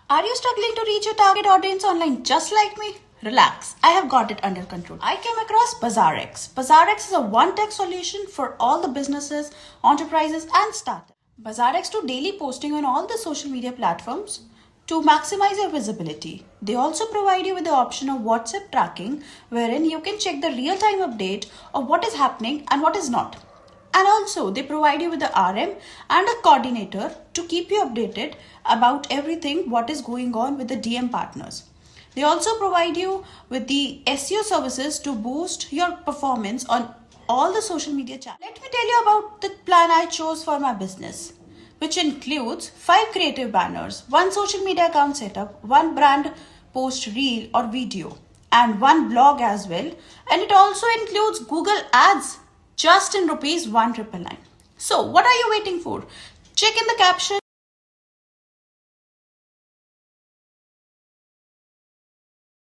Are you struggling to reach your target audience online just like me? Relax, I have got it under control. I came across Bazaarx. Bazaarx is a one-tech solution for all the businesses, enterprises and startups. Bazaarx do daily posting on all the social media platforms to maximize your visibility. They also provide you with the option of WhatsApp tracking wherein you can check the real-time update of what is happening and what is not. And also they provide you with the RM and a coordinator to keep you updated about everything what is going on with the DM partners. They also provide you with the SEO services to boost your performance on all the social media channels. Let me tell you about the plan I chose for my business, which includes 5 creative banners, 1 social media account setup, 1 brand post reel or video, and 1 blog as well. And it also includes Google Ads just in rupees 1,999. So what are you waiting for? Check in the caption.